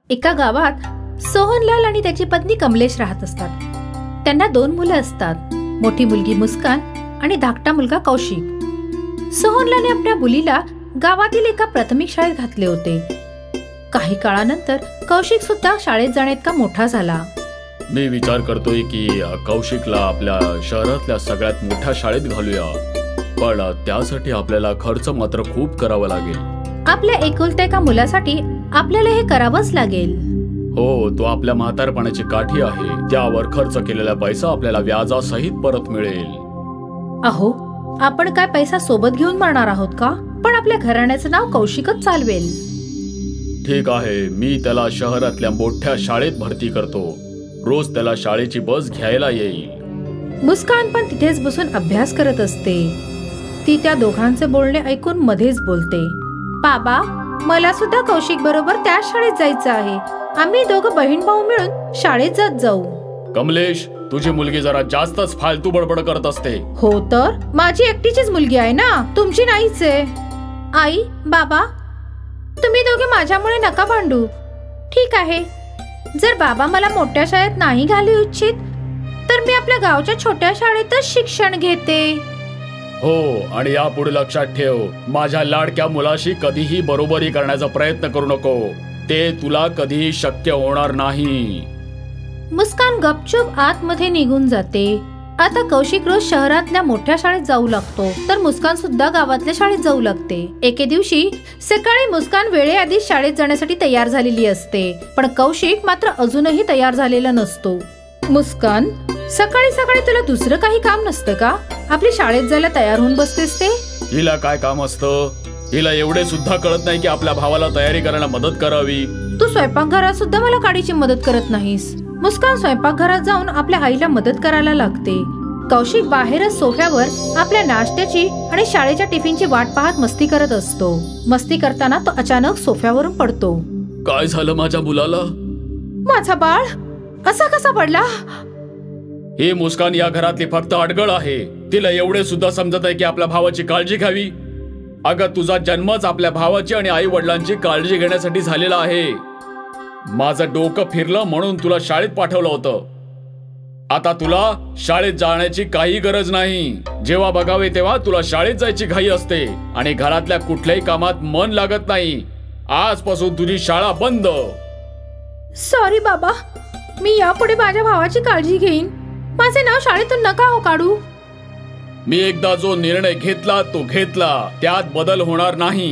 एका गावात सोहनलाल आणि त्याची पत्नी कमलेश राहत असतात. त्यांना 2 मुलं असतात, मोठी मुलगी मुस्कान आणि धाकटा मुलगा कौशिक. सोहनलालने आपल्या मुलीला गावातील एका प्राथमिक शाळेत घातले होते. काही काळानंतर कौशिक सुद्धा शाळेत जाण्याइतका मोठा झाला. मी विचार करतोय की कौशिकला आपल्या शहरातल्या सगळ्यात मोठ्या शाळेत घालूया, पण त्यासाठी आपल्याला खर्च मात्र खूप करावा लागेल. आपल्या एकुलत्या एका मुलासाठी आपल्याला हे करावंच लागेल. हो, तो आपल्या म्हातारपणाची काठी आहे. त्यावर खर्च केलेला पैसा आपल्याला व्याजासहित परत मिळेल. अहो, आपण काय पैसा सोबत घेऊन मरणार आहोत का? पण आपल्या घराण्याचं नाव कौशिकच चालवेल. ठीक आहे, मी त्याला शहरातल्या मोठ्या शाळेत भरती करतो. रोज त्याला शाळेची बस घ्यायला येईल. मुस्कान पण तिथेच बसून अभ्यास करत असते. ती त्या दोघांचे बोलणे ऐकून मध्येच बोलते. बाबा, मला सुद्धा कौशिक बरोबर त्या शाळेत जायचं आहे. आम्ही दोघं बहीण भाऊ मिळून शाळेत जात जाऊ. कमलेश, तुझी मुलगी जरा जास्तच फालतू बडबड करत असते. हो तर, माझी एकटीचीच मुलगी आहे ना, तुमची नाहीच आहे. आई, बाबा, तुम्ही दोघे माझ्यामुळे नका भांडू. ठीक आहे, जर बाबा मला मोठ्या शाळेत नाही घालू इच्छित तर मी आपल्या गावच्या छोट्या शाळेतच शिक्षण घेते. हो, आणि यापुढे लक्षात ठेव, माझ्या लाडक्या मुलाशी कधीही बरोबरी करण्याचा प्रयत्न करू नको. ते तुला कधीही शक्य होणार नाही. मुस्कान गपचूप आतमध्ये निघून जाते. आता कौशिक रोज शहरातल्या मोठ्या शाळेत जाऊ लागतो, तर मुस्कान सुद्धा गावातल्या शाळेत जाऊ लागते. एके दिवशी सकाळी मुस्कान वेळेआधी शाळेत जाण्यासाठी तयार झालेली असते, पण कौशिक मात्र अजूनही तयार झालेला नसतो. मुस्कान, सकाळी सकाळी तुला दुसरं काही काम नसतं का? आपली शाळेत जायला तयार होऊन बसतेस ते. हिला काय काम असतं? हिला एवढे सुद्धा कळत नाही की आपल्या भावाला तयारी करायला मदत करावी. तू स्वयंपाकघरात सुद्धा मला काडीची मदत करत नाहीस. मुस्कान स्वयंपाकघरात जाऊन आपल्या आईला मदत करायला लागते. कौशिक बाहेरच सोफ्यावर आपल्या नाश्त्याची आणि शाळेच्या टिफिनची वाट पाहत मस्ती करत असतो. मस्ती करताना तो अचानक सोफ्यावरून पडतो. काय झालं माझ्या मुलाला? माझा बाळ असा कसा पडला? ही मुस्कान या घरातली फक्त अडगळ आहे. तिला एवढे सुद्धा समजत आहे की आपल्या भावाची काळजी घ्यावी. अगं, तुझा जन्मच आपल्या भावाची आणि आई वडिलांची काळजी घेण्यासाठी झालेला आहे. माझं डोकं फिरलं म्हणून तुला शाळेत पाठवलं होतं. आता तुला शाळेत जाण्याची काही गरज नाही. जेव्हा बघावे तेव्हा तुला शाळेत जायची घाई असते आणि घरातल्या कुठल्याही कामात मन लागत नाही. आजपासून तुझी शाळा बंद. सॉरी बाबा, मी यापुढे माझ्या भावाची काळजी घेईन. माझे नाव शाळेतून नका हो काढू. मी एकदा जो निर्णय घेतला तो घेतला, त्यात बदल होणार नाही.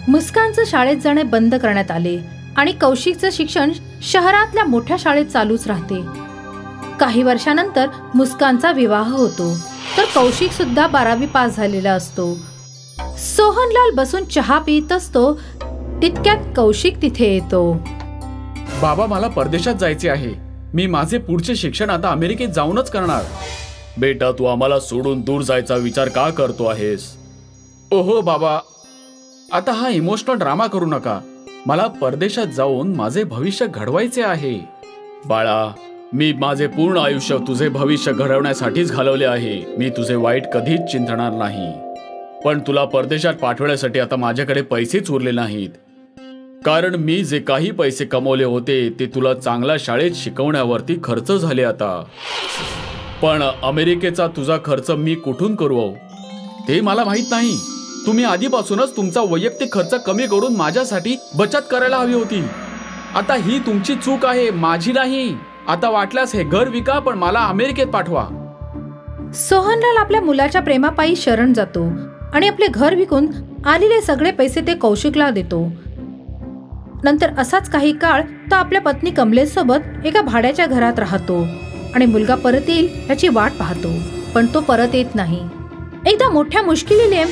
मुस्कानचं शाळेत जाणे बंद करण्यात आले आणि कौशिकचं शिक्षण शहरातल्या मोठ्या शाळेत चालूच राहते. काही वर्षानंतर मुस्कानचा विवाह होतो, तर कौशिक सुद्धा 12वी पास झालेला असतो. सोहनलाल बसून चहा पीत असतो, तितक्यात कौशिक तिथे येतो. बाबा, मला परदेशात जायचे आहे. मी माझे पुढचे शिक्षण आता अमेरिकेत जाऊनच करणार. बेटा, तू आम्हाला सोडून दूर जायचा विचार का करतो आहेस? ओहो बाबा, आता हा इमोशनल ड्रामा करू नका. मला परदेशात जाऊन माझे भविष्य घडवायचे आहे. बाळा, मी माझे पूर्ण आयुष्य तुझे भविष्य घडवण्यासाठीच घालवले आहे. मी तुझे वाईट कधीच चिंतणार नाही. पण तुला परदेशात पाठवण्यासाठी आता माझ्याकडे पैसेच उरले नाहीत. कारण मी जे काही पैसे कमवले होते ते तुला चांगल्या शाळेत शिकवण्यावरती खर्च झाले आता. पण अमेरिकेचा तुझा खर्च मी कुठून करू ते मला माहित नाही. तुम्ही आधीपासूनच तुमचा वैयक्तिक खर्च कमी करून माझ्यासाठी बचत करायला हवी होती. आता ही तुमची चूक आहे, माझी नाही. आता वाटल्यास हे घर विका, पण मला अमेरिकेत पाठवा. सोहनलाल आपल्या मुलाच्या प्रेमापायी शरण जातो आणि आपले घर विकून आलेले सगळे पैसे ते कौशिकला देतो. नंतर असाच काही काळ तो आपल्या पत्नी कमलेश सोबत एका भाड्याच्या घरात राहतो आणि मुलगा परत येईल याची वाट पाहतो, पण तो परत येत नाही. एकदा मोठ्या मुश्किलीने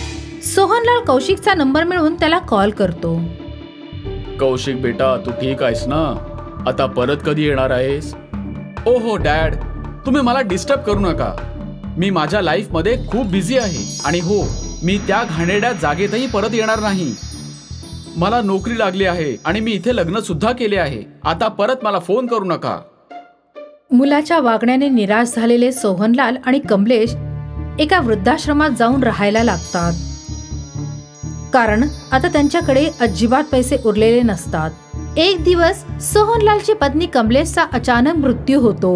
सोहनलाल कौशिकचा नंबर मिळवून त्याला कॉल करतो. कौशिक बेटा, तू ठीक आहेस ना? आता परत कधी येणार आहेस? ओहो डॅड, तुम्ही मला डिस्टर्ब करू नका. मी माझ्या लाईफ मध्ये खूप बिझी आहे आणि हो, मी त्या घाणेरड्या जागेतही परत येणार नाही. मला नोकरी लागली आहे आणि मी इथे लग्न सुद्धा केले आहे. आता परत मला फोन करू नका. मुलाच्या वागण्याने निराश झालेले सोहनलाल आणि कमलेश एका वृद्धाश्रमात जाऊन राहायला लागतात. कारण आता त्यांच्याकडे अजिबात पैसे उरलेले नसतात. एक दिवस सोहनलालची पत्नी कमलेशचा अचानक मृत्यू होतो.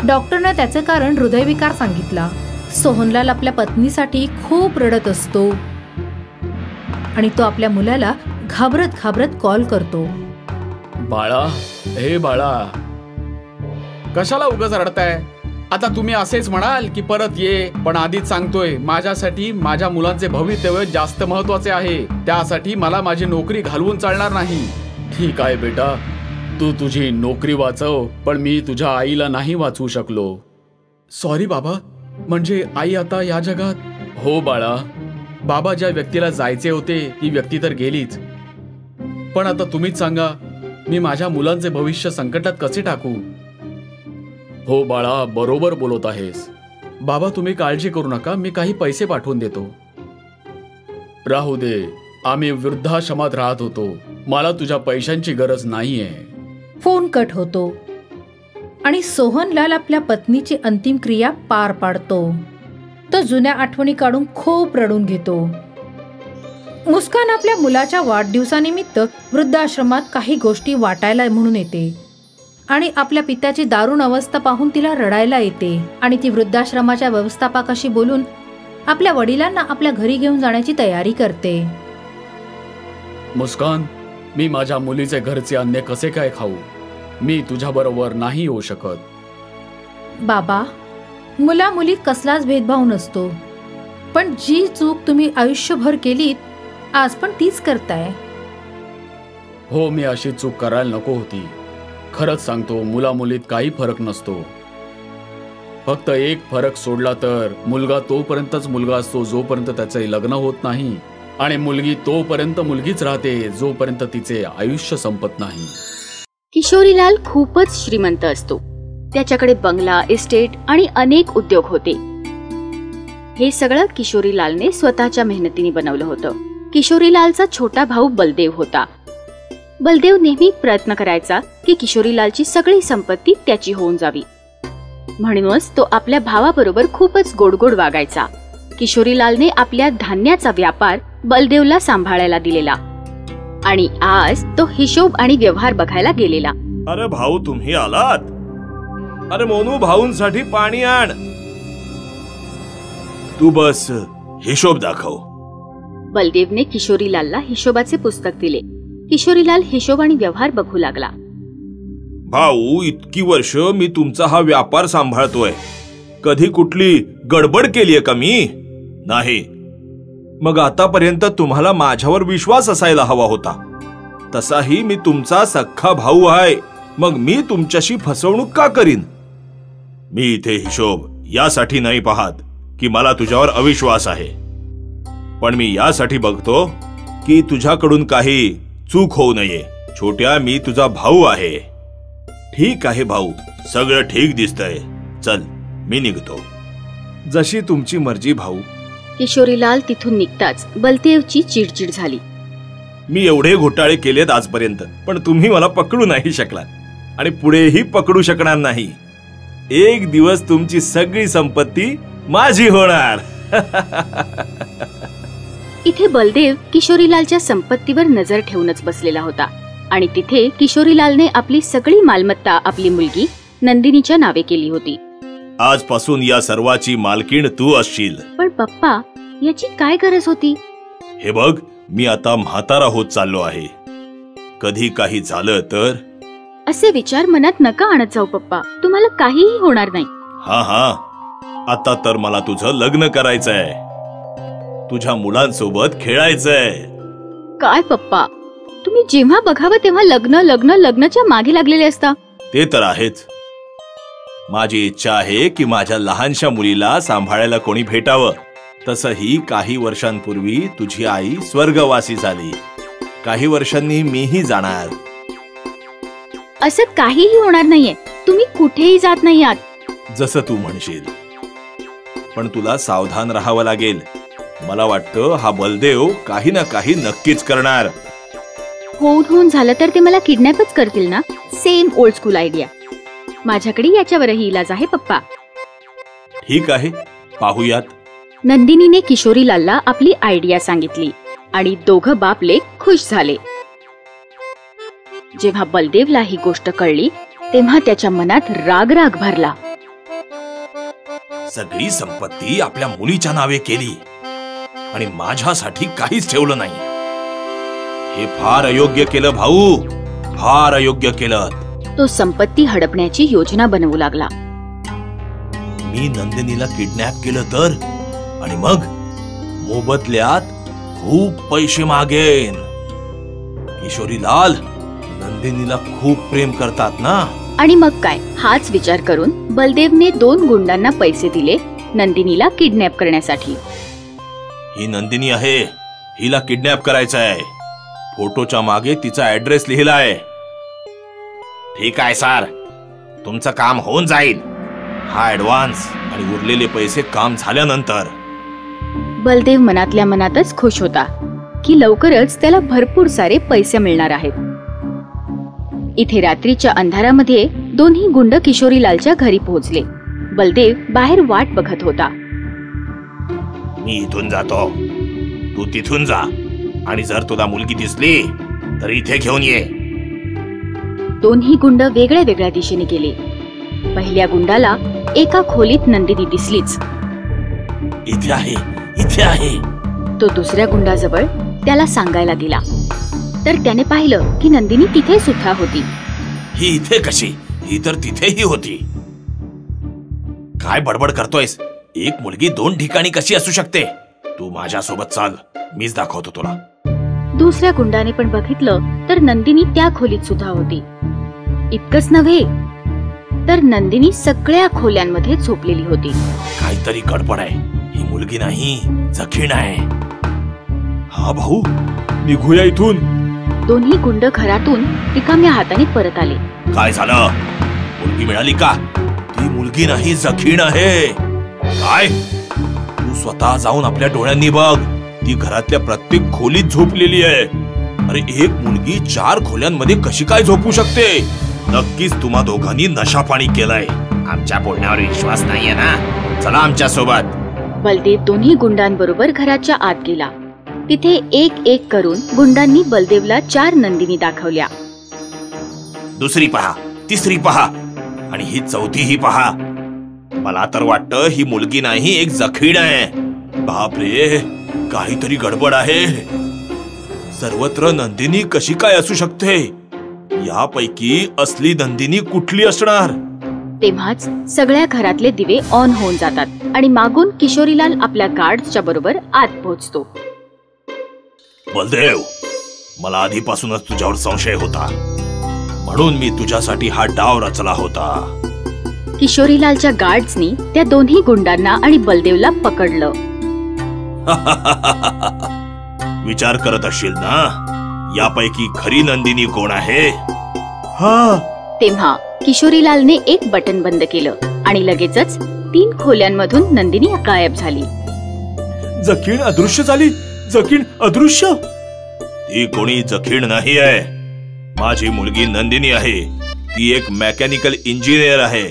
डॉक्टरने त्याचे कारण हृदयविकार सांगितला. सोहनलाल आपल्या पत्नीसाठी खूप रडत असतो आणि तो आपल्या मुलाला घाबरत घाबरत कॉल करतो. बाळा, हे बाळा, कशाला उगाच रडताय? आता तुम्ही असेच म्हणाल की परत ये, पण आधीच सांगतोय, माझ्यासाठी माझ्या मुलांचे भवितव्य जास्त महत्वाचे आहे. त्यासाठी मला माझी नोकरी घालवून चालणार नाही. ठीक आहे बेटा, तू तुझी नोकरी वाचव, पण मी तुझ्या आईला नाही वाचवू शकलो. सॉरी बाबा, म्हणजे आई आता या जगात? हो बाळा, बाबा ज्या व्यक्तीला जायचे होते ती व्यक्ती तर गेलीच, पण आता तुम्हीच सांगा, मी माझ्या मुलांचे भविष्य संकटात कसे टाकू? हो बाळा, बरोबर बोलत आहेस. बाबा तुम्ही काळजी करू नका, मी काही पैसे पाठवून देतो. राहू दे, आम्ही वृद्धाश्रमात राहत होतो, मला तुझ्या पैशांची गरज नाहीये. फोन कट होतो आणि सोहनलाल आपल्या पत्नीची अंतिम क्रिया पार पाडतो. तो जुन्या आठवणी काढून खूप रडून घेतो. मुस्कान आपल्या मुलाच्या वाढदिवसानिमित्त वृद्धाश्रमात काही गोष्टी वाटायला म्हणून येते आणि आपल्या पित्याची दारुण अवस्था पाहून तिला रडायला येते आणि ती वृद्धाश्रमाच्या व्यवस्थापकाशी बोलून आपल्या वडिलांना आपल्या घरी घेऊन जाण्याची तयारी करते. मुस्कान, मी माझ्या मुलीचे घरचे अन्न कसे काय खाऊ? मी तुझ्याबरोबर नाही येऊ शकत. बाबा, मुला मुलीत कसलाच भेदभाव नसतो, पण जी चूक तुम्ही आयुष्यभर केलीत आज पण तीच करताय. हो, मी अशी चूक करायला नको होती. खरंच सांगतो, मुला मुलीत काही फरक नसतो. फक्त एक फरक सोडला तर मुलगा तोपर्यंतच मुलगा असतो जोपर्यंत त्याचे लग्न होत नाही, आणि मुलगी तोपर्यंत मुलगीच राहते जोपर्यंत तिचे आयुष्य संपत नाही. किशोरीलाल खूपच श्रीमंत असतो. त्याच्याकडे बंगला, इस्टेट आणि अनेक उद्योग होते. हे सगळं किशोरीलालने स्वतःच्या मेहनतीने बनवलं होतं. किशोरीलालचा छोटा भाऊ बलदेव होता. बलदेव नेहमी प्रयत्न करायचा की किशोरीलालची सगळी संपत्ती त्याची होऊन जावी. म्हणूनच तो आपल्या भावाबरोबर खूपच गोडगोड वागायचा. किशोरीलालने आपल्या धान्याचा व्यापार बलदेवला सांभाळायला दिलेला आणि आज तो हिशोब आणि व्यवहार बघायला गेलेला. अरे भाऊ, तुम्ही आलात? अरे मोनू, भाऊंसाठी पाणी आण. तू बस हिशोब दाखव. बलदेवने किशोरीलालला हिशोबाचे पुस्तक दिले. किशोरीलाल हिशोब आणि व्यवहार बघू लागला. भाऊ, इतकी वर्ष मी तुमचा हा व्यापार सांभाळतोय, कधी कुठली गडबड केलीये का मी? नाही. मग आतापर्यंत तुम्हाला माझ्यावर विश्वास असायला हवा होता. तसाही मी तुमचा सख्खा भाऊ आहे, मग मी तुमच्याशी फसवणूक का करीन? मी इथे हिशोब यासाठी नाही पाहत की मला तुझ्यावर अविश्वास आहे, पण मी यासाठी बघतो की तुझ्याकडून काही चूक होऊ नये. छोट्या, मी तुझा भाऊ आहे. ठीक आहे भाऊ, सगळं ठीक दिसतंय. चल, मी निघतो. जशी तुमची मर्जी भाऊ. किशोरीलाल तिथून निघताच बलदेवची चिडचिड झाली. मी एवढे घोटाळे केलेत आजपर्यंत, पण तुम्ही मला पकडू नाही शकलात आणि पुढेही पकडू शकणार नाही. एक दिवस तुमची सगळी संपत्ती माझी होणार. इथे बलदेव किशोरीलालच्या संपत्तीवर नजर ठेवूनच बसलेला होता आणि तिथे किशोरीलालने आपली सगळी मालमत्ता आपली मुलगी नंदिनीच्या नावे केली होती. आजपासून या सर्वाची मालकीण तू असशील. पण पप्पा, याची काय गरज होती? हे बघ, मी आता म्हातारा होत चाललो आहे. कधी काही झालं तर? असे विचार मनात नका आणत जाऊ पप्पा, तुम्हाला काहीही होणार नाही. हा हा, आता तर मला तुझं लग्न करायचंय, तुझ्या मुलांसोबत खेळायचंय. काय पप्पा, तुम्ही जेव्हा बघावं तेव्हा लग्न लग्न लग्नाच्या मागे लागलेले असता. ते तर आहेच. माझी इच्छा आहे की माझ्या लहानशा मुलीला सांभाळायला कोणी भेटावं. तसंही काही वर्षांपूर्वी तुझी आई स्वर्गवासी झाली. काही वर्षांनी मीही जाणार. असं काहीही होणार नाहीये. तुम्ही कुठेही जात नाही आहात. जसं तू म्हणशील, पण तुला सावधान राहावं लागेल. मला वाटतं हा बलदेव काही ना काही नक्कीच करणार. होऊन झालं तर ते मला किडनॅपच करतील ना. Same old school idea. माझ्याकडे याच्यावरही इलाज आहे पप्पा. ठीक आहे, पाहूयात. नंदिनीने किशोरीलालला आपली आयडिया सांगितली आणि दोघं बाप लेक खुश झाले. जेव्हा बलदेवला ही गोष्ट कळली तेव्हा त्याच्या मनात राग भरला. सगळी संपत्ती आपल्या मुलीच्या नावे केली आणि माझ्यासाठी काहीच ठेवलं नाही. हे फार अयोग्य केलं भाऊ, फार अयोग्य केलं. तो संपत्ती हडपण्याची योजना बनवू लागला. मी नंदिनीला किडनॅप केलं तर, आणि मग मोबदल्यात खूप पैसे मागेन. किशोरीलाल नंदिनीला खूप प्रेम करतात ना. आणि मग काय, हाच विचार करून बलदेवने 2 गुंडांना पैसे दिले नंदिनीला किडनॅप करण्यासाठी. ही नंदिनी आहे, हिला किडनॅप करायचं आहे. फोटोच्या मागे तिचा ऍड्रेस लिहिलाय. ठीक आहे सर, तुमचं काम होऊन जाईल. हा ऍडव्हान्स आणि उरलेले पैसे काम झाल्यानंतर. बलदेव मनातल्या मनातच खुश होता की लवकरच त्याला भरपूर सारे पैसे मिळणार आहेत. इथे रात्रीच्या अंधारामध्ये दोन्ही गुंड किशोरीलालच्या घरी पोहोचले. बलदेव बाहेर वाट बघत होता. मी इथून जातो, तू तिथून जा, आणि जर तुला मुलगी दिसली तर इथे घेऊन ये. दोन्ही गुंड वेगळ्या वेगळ्या दिशेने गेले. पहिल्या गुंडाला एका खोलीत नंदिनी दिसलीच. इथे आहे, इथे आहे. तो दुसऱ्या गुंडाजवळ त्याला सांगायला गेला तर त्याने पाहिलं की नंदिनी तिथे सुद्धा होती. ही इथे कशी? ही तर तिथेही होती. काय बडबड करतोयस? एक मुलगी 2 ठिकाणी कशी असू शकते? तू माझ्यासोबत चाल, मीच दाखवतो तुला. दुसऱ्या गुंडाने पण बघितलं तर नंदिनी त्या खोलीत सुद्धा होती. इतकंच नव्हे तर नंदिनी सगळ्या खोल्यांमध्ये झोपलेली होती. काहीतरी गडबड आहे. ही मुलगी नाही, जखीण आहे. हा भाऊ, निघूया इथून. दोन्ही गुंड घरातून रिकाम्या हाताने परत आले. काय झालं? मुलगी मिळाली का? ती मुलगी नाही, जखीण आहे. काय? तू स्वतः जाऊन आपल्या डोळ्यांनी बघ. ती घरातल्या प्रत्येक खोलीत झोपलेली आहे. अरे, एक मुलगी 4 खोल्यांमध्ये कशी काय झोपू शकते? नक्कीच तुम्हा दोघांनी नशा पाणी केलंय. आमच्या बोलण्यावर विश्वास नाहीये ना? चला आमच्या सोबत. बलदेव दोन्ही गुंडांबरोबर घराच्या आत गेला. तिथे एक एक करून गुंडांनी बलदेवला 4 नंदिनी दाखवल्या. दुसरी पहा, तिसरी पहा, आणि ही चौथीही पहा. मला तर वाटतं ही मुलगी नाही, एक जखीण आहे. बापरे, काहीतरी गडबड आहे. सर्वत्र नंदिनी कशी काय असू शकते? यापैकी असली नंदिनी कुठली असणार? तेव्हाच सगळ्या घरातले दिवे ऑन होऊन जातात आणि मागून किशोरीलाल आपल्या गार्ड्सच्या बरोबर आत पोहोचतो. बलदेव, मला आधीपासूनच तुझ्यावर संशय होता, म्हणून मी तुझ्यासाठी हा डाव रचला होता. किशोरीलालच्या गार्ड्सनी त्या दोन्ही गुंडांना आणि बलदेवला पकडलं. विचार करत असशील ना, यापैकी खरी नंदिनी कोण आहे? हा. तेव्हा किशोरीलालने एक बटन बंद केलं आणि लगेचच 3 खोल्यांमधून नंदिनी गायब झाली. जखीण अदृश्य झाली. जखीण अदृश्य? ती कोणी जखीण नाही आहे. माझी मुलगी नंदिनी आहे. ती एक मेकॅनिकल इंजिनियर आहे.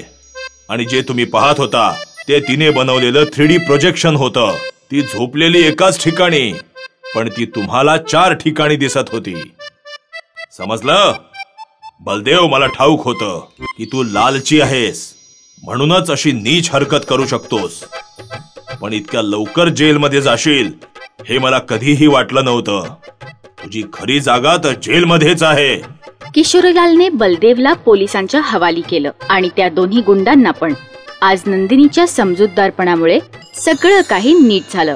आणि जे तुम्ही पाहत होता ते तिने बनवलेलं 3D प्रोजेक्शन होतं. ती झोपलेली एकाच ठिकाणी, पण ती तुम्हाला 4 ठिकाणी दिसत होती. समजलं? बलदेव, मला ठाऊक होतं की तू लालची आहेस, म्हणूनच अशी नीच हरकत करू शकतोस. पण इतक्या लवकर जेलमध्ये जाशील हे मला कधीही वाटलं नव्हतं. तुझी खरी जागा तर जेलमध्येच आहे. किशोरीलालने बलदेवला पोलिसांच्या हवाली केलं आणि त्या दोन्ही गुंडांना पण. आज नंदिनीच्या समजूतदारपणामुळे सगळं काही नीट झालं.